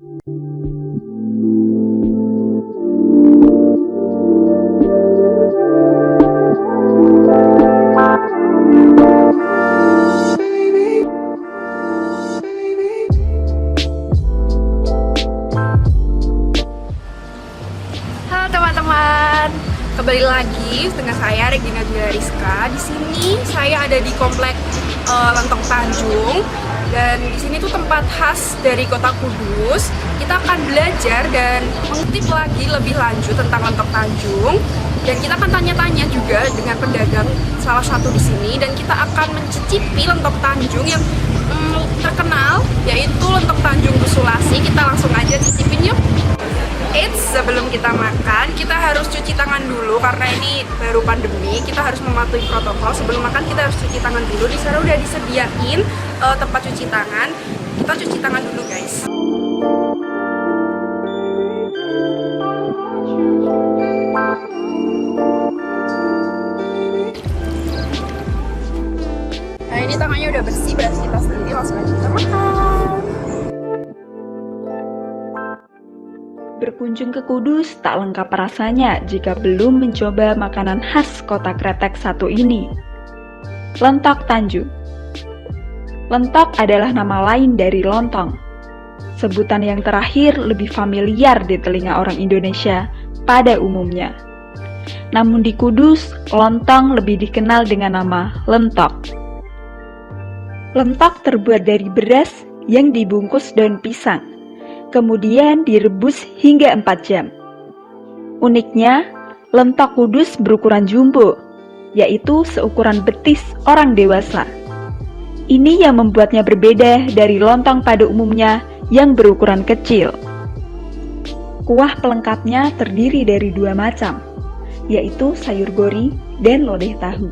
Halo teman-teman, kembali lagi dengan saya Regina Dwi Rizka. Di sini saya ada di komplek Lentong Tanjung, dan di sini tuh tempat khas dari Kota Kudus. Kita akan belajar dan mengutip lagi lebih lanjut tentang Lentong Tanjung, dan kita akan tanya-tanya juga dengan pedagang salah satu di sini, dan kita akan mencicipi Lentong Tanjung yang terkenal, yaitu Lentong Tanjung Bu Sulasi. Kita langsung aja cicipin yuk. Eits, sebelum kita makan, kita harus cuci tangan dulu karena ini baru pandemi. Kita harus mematuhi protokol. Sebelum makan kita harus cuci tangan dulu. Di sana udah disediain tempat cuci tangan. Kita cuci tangan dulu, guys. Nah, ini tangannya udah bersih, berarti kita sendiri langsung aja kita makan. Berkunjung ke Kudus tak lengkap rasanya jika belum mencoba makanan khas kota kretek satu ini. Lentok Tanjung. Lentok adalah nama lain dari lontong. Sebutan yang terakhir lebih familiar di telinga orang Indonesia pada umumnya. Namun di Kudus, lontong lebih dikenal dengan nama lentok. Lentok terbuat dari beras yang dibungkus daun pisang, kemudian direbus hingga 4 jam. Uniknya, lentok Kudus berukuran jumbo, yaitu seukuran betis orang dewasa. Ini yang membuatnya berbeda dari lontong pada umumnya yang berukuran kecil. Kuah pelengkapnya terdiri dari 2 macam, yaitu sayur gori dan lodeh tahu.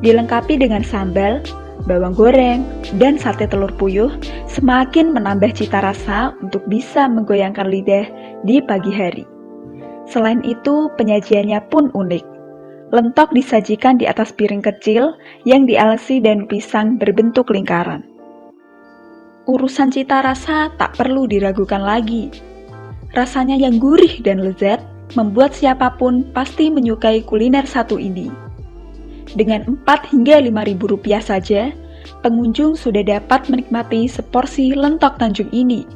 Dilengkapi dengan sambal, bawang goreng, dan sate telur puyuh, semakin menambah cita rasa untuk bisa menggoyangkan lidah di pagi hari. Selain itu, penyajiannya pun unik. Lentok disajikan di atas piring kecil yang dialasi daun pisang berbentuk lingkaran. Urusan cita rasa tak perlu diragukan lagi. Rasanya yang gurih dan lezat membuat siapapun pasti menyukai kuliner satu ini. Dengan 4 hingga 5.000 rupiah saja, pengunjung sudah dapat menikmati seporsi lentok Tanjung ini.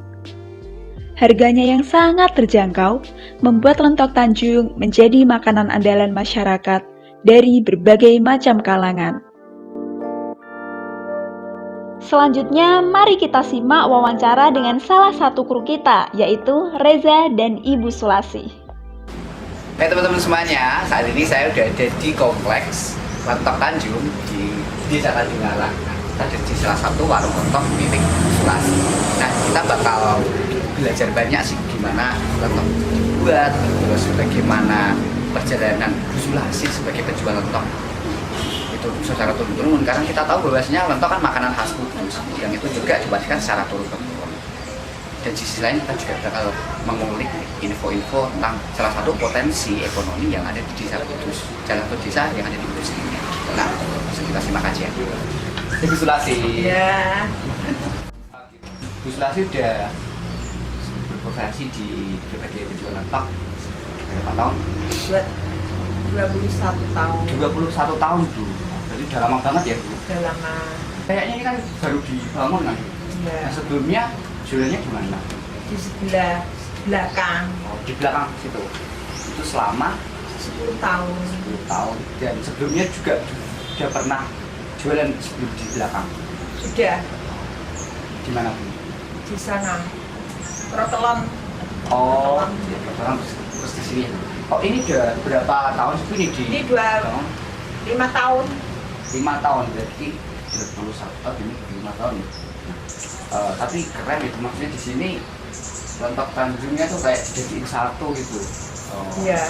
Harganya yang sangat terjangkau membuat lentok Tanjung menjadi makanan andalan masyarakat dari berbagai macam kalangan. Selanjutnya, mari kita simak wawancara dengan salah satu kru kita, yaitu Reza dan Ibu Sulasi. Hai teman-teman semuanya, saat ini saya udah ada di kompleks Lentok Tanjung di Desa Tanjung Alang. Kita ada di salah satu warung lentok milik Sulasi. Nah, kita bakal belajar banyak sih gimana lentok dibuat, terus bagaimana perjalanan Bu Sulasi sebagai penjual lentok itu secara turun-temurun. Karena kita tahu bahwasanya lentok kan makanan khas Kudus, yang itu juga dibagikan secara turun-temurun. Dan di sisi lain kita juga bakal mengulik info-info tentang salah satu potensi ekonomi yang ada di Desa Kudus, salah satu desa yang ada di Kudus ini. Nah, kita simak aja. Bu Sulasi. Ya. Bu Sulasi udah berprofesi di berbagai penjual lentok berapa tahun? 21 tahun. 21 tahun, Bu. Jadi udah lama banget ya, Bu? Udah lama. Kayaknya ini kan baru dibangun kan? Ya. Nah, sebelumnya jualannya gimana? Di sebelah belakang. Oh, di belakang situ. Itu selama 10 tahun. 10 tahun. Dan sebelumnya juga sudah pernah jualan sebelum di belakang. Sudah Di mana, Bu? di sana. Protelon. Oh, ya, belakang terus di sini. Oh, ini udah berapa tahun sih ini di? Ini 5 tahun. 5 tahun, berarti 21 tahun, ini 5 tahun ya. Tapi keren itu, maksudnya di sini Lentok Tanjungnya tuh kayak dijadiin satu gitu. Iya.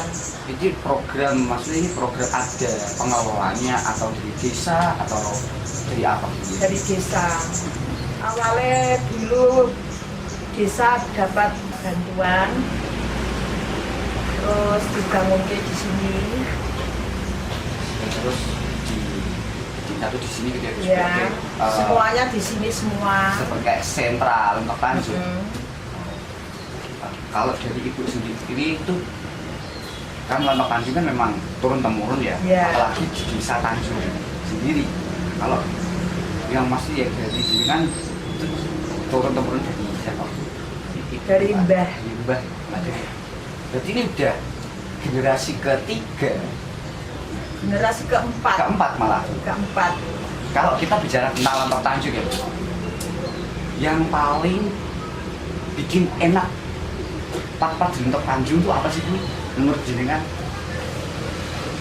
Jadi program, maksudnya ini program ada pengelolanya atau dari desa atau dari apa? Dari desa. Awalnya dulu desa dapat bantuan, terus dibangun di sini. Terus satu di sini gitu ya, Ya, sebagai semuanya di sini semua. sebagai sentral Lentok Tanjung. kalau dari ibu sendiri itu kan Lontok Tanjung kan memang turun temurun ya, Iya. apalagi di desa Tanjung sendiri. Kalau yang masih ya dari sini kan itu turun temurun dari siapa? Dari mbah. Mbah. Berarti ini udah generasi ketiga, Generasi keempat. keempat malah. Keempat. Kalau kita bicara tentang Lontok Tanjung ya, yang paling bikin enak tanpa di Lontok Tanjung itu apa sih Bu? Menurut jenengan?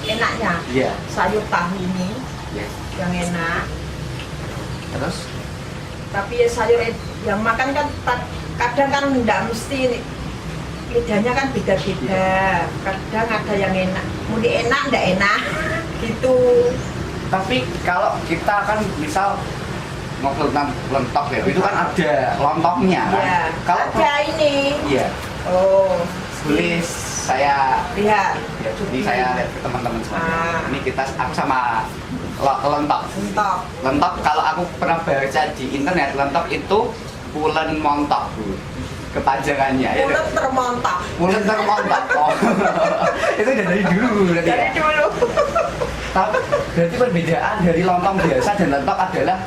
Enaknya Iya. sayur tahu ini Yes. yang enak. Terus? Tapi ya sayur yang makan kan kadang kan enggak mesti lidahnya kan beda-beda. Kadang ada yang enak, muni enak enggak enak gitu. Tapi kalau kita kan misal ngobrol tentang lontok ya, itu kan ada lontoknya kan? Ya, Kalau ada ini. iya, Oh, boleh saya lihat. ya, jadi saya lihat ke teman-teman semuanya. Ah. Ini kita aku sama lontok. Untuk Lontok kalau aku pernah baca di internet, lontok itu pulen montok Bu. Kepanjangannya ya. mulut termontok. Pulen termontok. Oh. Itu udah dari dulu berarti ya. Dari dulu. Tapi berarti perbedaan dari lontong biasa dan lontok adalah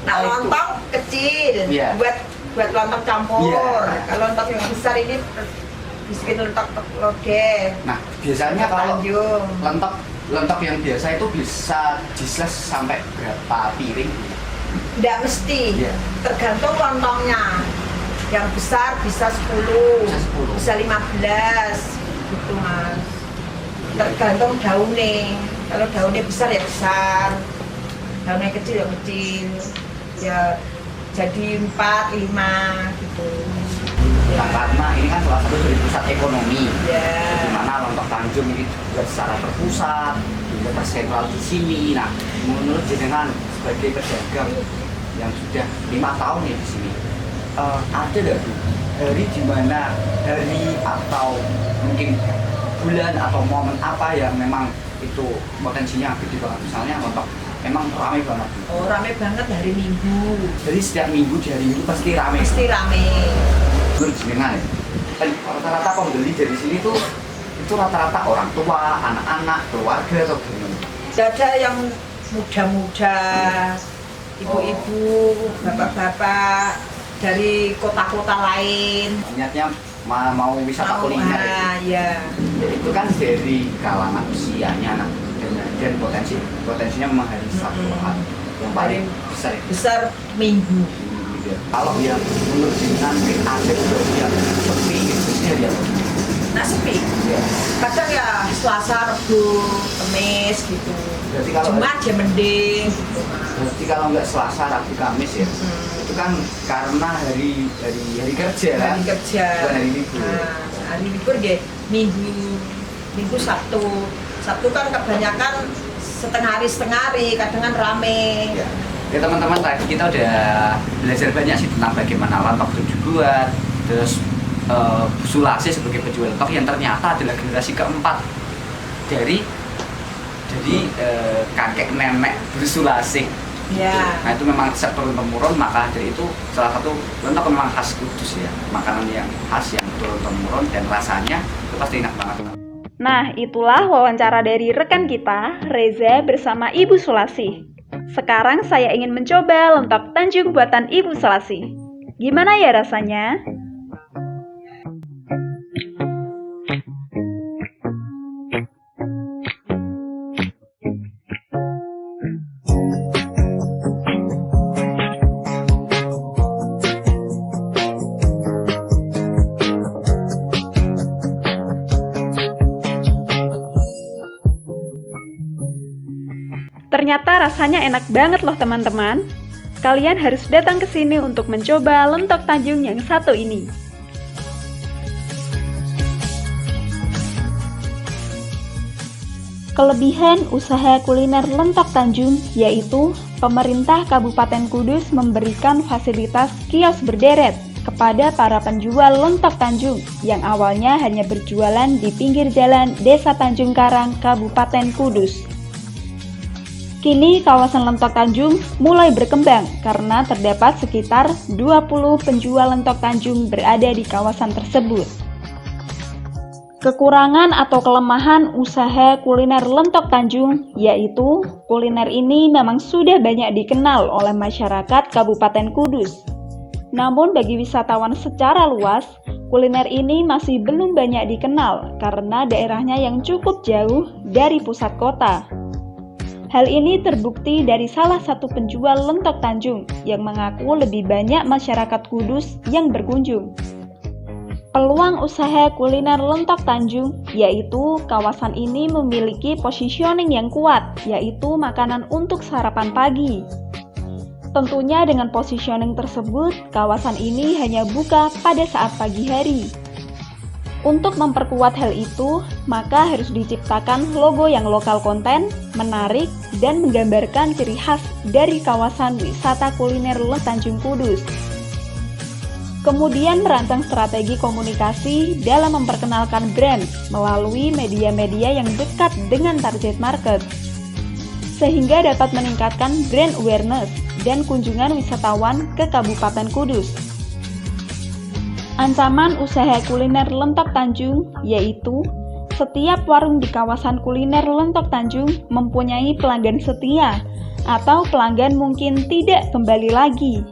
Nah, itu. lontong kecil Iya. buat lontong campur. Iya. Kalau lontong yang besar ini bikin lontong lodeh. Nah, biasanya kalau Tanjung. lontok yang biasa itu bisa disles sampai berapa piring? Tidak mesti. Iya. Tergantung lontongnya. Yang besar bisa 10, Bisa 10. bisa 15 gitu Mas. Tergantung daunnya. Kalau daunnya besar ya besar. Daunnya kecil ya kecil. Ya jadi 4, 5 gitu. Nah, karena ini kan salah satu dari pusat ekonomi. Ya. Di mana Lontok Tanjung ini juga secara terpusat, juga tersentral di sini. Nah, menurut jenengan sebagai pedagang yang sudah 5 tahun ya di sini, ada nggak Bu hari di mana hari atau mungkin bulan atau momen apa yang memang itu potensinya gede banget? Misalnya Lontok memang ramai banget Bu. Oh, rame banget hari Minggu. Jadi setiap minggu di hari Minggu pasti ramai. Pasti rame. Menurut jenengan ya, kan rata-rata pembeli dari sini tuh itu rata-rata orang tua, anak-anak, keluarga atau gimana? Ada yang muda-muda, ibu-ibu, bapak-bapak dari kota-kota lain. Niatnya mau wisata kuliner Ya. ya. Itu kan dari kalangan usianya anak dan potensinya memang hari Sabtu Ahad yang paling besar itu. Besar Minggu. Kalau yang menurut jenengan ada yang sepi itu hari apa? Nah sepi. Ya. Kadang ya Selasa, Rabu, Kamis gitu. Berarti kalau Jumat ya mending. Gitu. berarti kalau nggak Selasa, Rabu, Kamis ya, itu kan karena hari kerja kan? Hari kerja. Bukan hari libur. Nah, hari libur ya Minggu, Sabtu. Sabtu kan kebanyakan setengah hari, kadang kan rame. Ya. Ya teman-teman, tadi kita udah belajar banyak sih tentang bagaimana lontok itu dibuat, terus Bu Sulasi sebagai penjual lontok yang ternyata adalah generasi keempat dari kakek nenek Bu Sulasi. Ya. Nah itu memang turun temurun, maka dari itu salah satu lontok memang khas Kudus ya, makanan yang khas yang turun temurun dan rasanya itu pasti enak banget. Nah, itulah wawancara dari rekan kita, Reza bersama Ibu Sulasi. Sekarang saya ingin mencoba lontok Tanjung buatan Ibu Sulasi. Gimana ya rasanya? Ternyata rasanya enak banget loh teman-teman. Kalian harus datang ke sini untuk mencoba lontok Tanjung yang satu ini. Kelebihan usaha kuliner lontok Tanjung yaitu pemerintah Kabupaten Kudus memberikan fasilitas kios berderet kepada para penjual lontok Tanjung yang awalnya hanya berjualan di pinggir jalan Desa Tanjung Karang, Kabupaten Kudus. Kini kawasan Lontok Tanjung mulai berkembang karena terdapat sekitar 20 penjual Lontok Tanjung berada di kawasan tersebut. Kekurangan atau kelemahan usaha kuliner Lentok Tanjung yaitu kuliner ini memang sudah banyak dikenal oleh masyarakat Kabupaten Kudus. Namun bagi wisatawan secara luas, kuliner ini masih belum banyak dikenal karena daerahnya yang cukup jauh dari pusat kota. Hal ini terbukti dari salah satu penjual Lentok Tanjung yang mengaku lebih banyak masyarakat Kudus yang berkunjung. Peluang usaha kuliner Lentok Tanjung yaitu kawasan ini memiliki positioning yang kuat, yaitu makanan untuk sarapan pagi. Tentunya dengan positioning tersebut, kawasan ini hanya buka pada saat pagi hari. Untuk memperkuat hal itu, maka harus diciptakan logo yang lokal konten, menarik, dan menggambarkan ciri khas dari kawasan wisata kuliner Lentok Tanjung Kudus. Kemudian merancang strategi komunikasi dalam memperkenalkan brand melalui media-media yang dekat dengan target market, sehingga dapat meningkatkan brand awareness dan kunjungan wisatawan ke Kabupaten Kudus. Ancaman usaha kuliner Lentok Tanjung yaitu setiap warung di kawasan kuliner Lentok Tanjung mempunyai pelanggan setia atau pelanggan mungkin tidak kembali lagi.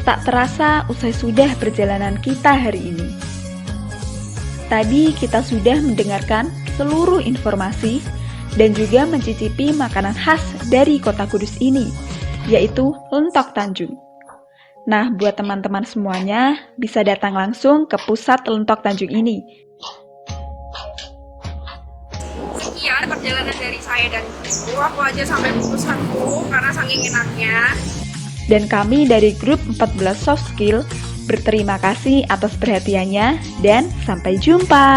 Tak terasa usai sudah perjalanan kita hari ini. Tadi kita sudah mendengarkan seluruh informasi dan juga mencicipi makanan khas dari kota Kudus ini, yaitu Lentok Tanjung. Nah, buat teman-teman semuanya bisa datang langsung ke pusat Lentok Tanjung ini. Sekian perjalanan dari saya dan ibu. Aku aja sampai putusanku karena saking enaknya. Dan kami dari grup 14 Soft Skill berterima kasih atas perhatiannya dan sampai jumpa.